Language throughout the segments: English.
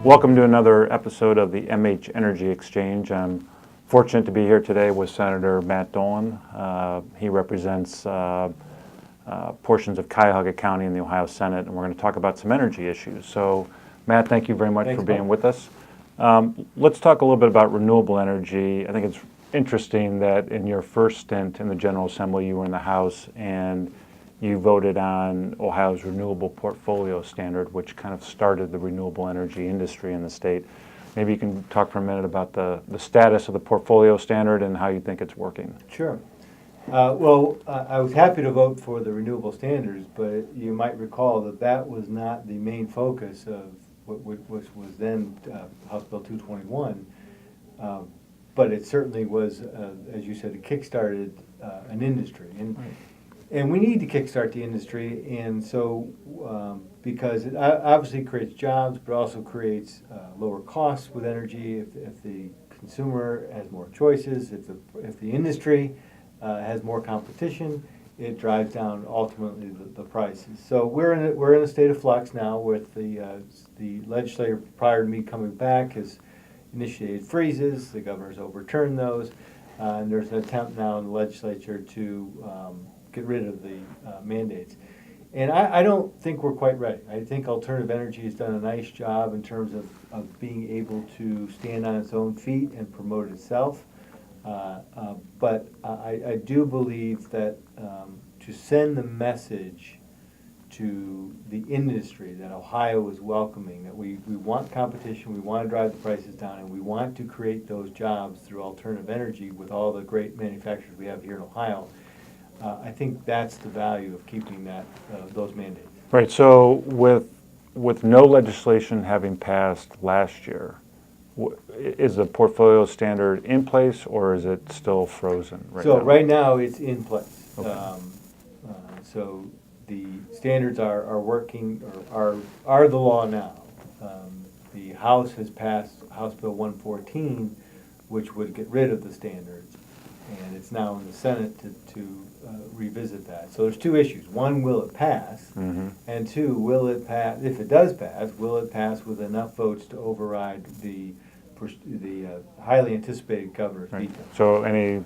Welcome to another episode of the MH Energy Exchange. I'm fortunate to be here today with Senator Matt Dolan. He represents portions of Cuyahoga County in the Ohio Senate, and we're going to talk about some energy issues. So, Matt, thank you very much for being with us. Let's talk a little bit about renewable energy. I think it's interesting that in your first stint in the General Assembly, you were in the House and you voted on Ohio's renewable portfolio standard, which kind of started the renewable energy industry in the state. Maybe you can talk for a minute about the status of the portfolio standard and how you think it's working. Sure. I was happy to vote for the renewable standards, but you might recall that that was not the main focus of what was then House Bill 221. But it certainly was, as you said, it kickstarted an industry. And we need to kickstart the industry, and so because it obviously creates jobs, but also creates lower costs with energy. If the consumer has more choices, if the industry has more competition, it drives down ultimately the prices. So we're in a state of flux now with the legislature prior to me coming back has initiated freezes. The governor's overturned those, and there's an attempt now in the legislature to get rid of the mandates. And I don't think we're quite ready. I think alternative energy has done a nice job in terms of being able to stand on its own feet and promote itself. But I do believe that to send the message to the industry that Ohio is welcoming, that we want competition, we want to drive the prices down, and we want to create those jobs through alternative energy with all the great manufacturers we have here in Ohio. I think that's the value of keeping those mandates. Right. So with no legislation having passed last year, is the portfolio standard in place or is it still frozen right now? So right now it's in place. Okay. So the standards are working, or are the law now. The House has passed House Bill 114, which would get rid of the standards, and it's now in the Senate to revisit that. So there's two issues. One, will it pass? Mm-hmm. And two, will it pass? If it does pass, will it pass with enough votes to override the highly anticipated governor's veto? So any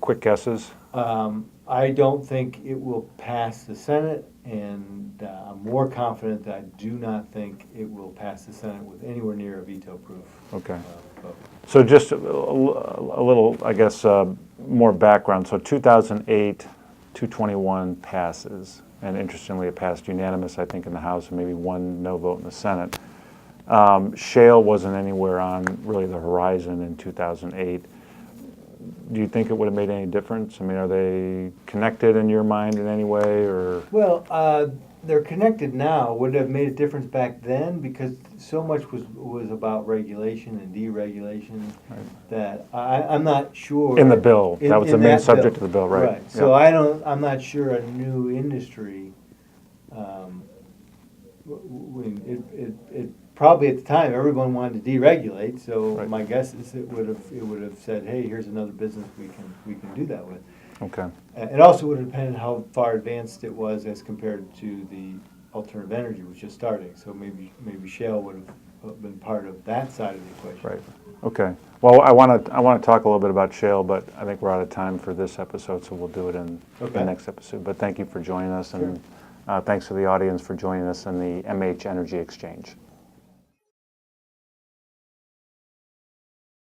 quick guesses? I don't think it will pass the Senate, and I'm more confident that I do not think it will pass the Senate with anywhere near a veto-proof vote. So just a little, I guess, more background. So 2008, 221 passes, and interestingly, it passed unanimous, I think, in the House, and maybe one no vote in the Senate. Shale wasn't anywhere on really the horizon in 2008. Do you think it would have made any difference? I mean, are they connected in your mind in any way, or? Well, they're connected now. Would it have made a difference back then? Because so much was about regulation and deregulation that I'm not sure. In the bill, that was the main subject of the bill, right? Right. So I'm not sure a new industry. It probably at the time everyone wanted to deregulate. So my guess is it would have said, hey, here's another business we can do that with. Okay. It also would have depended how far advanced it was as compared to the alternative energy, which is starting. So maybe shale would have been part of that side of the equation. Right. Okay. Well, I want to talk a little bit about shale, but I think we're out of time for this episode, so we'll do it in the next episode. But thank you for joining us, and thanks to the audience for joining us in the MH Energy Exchange.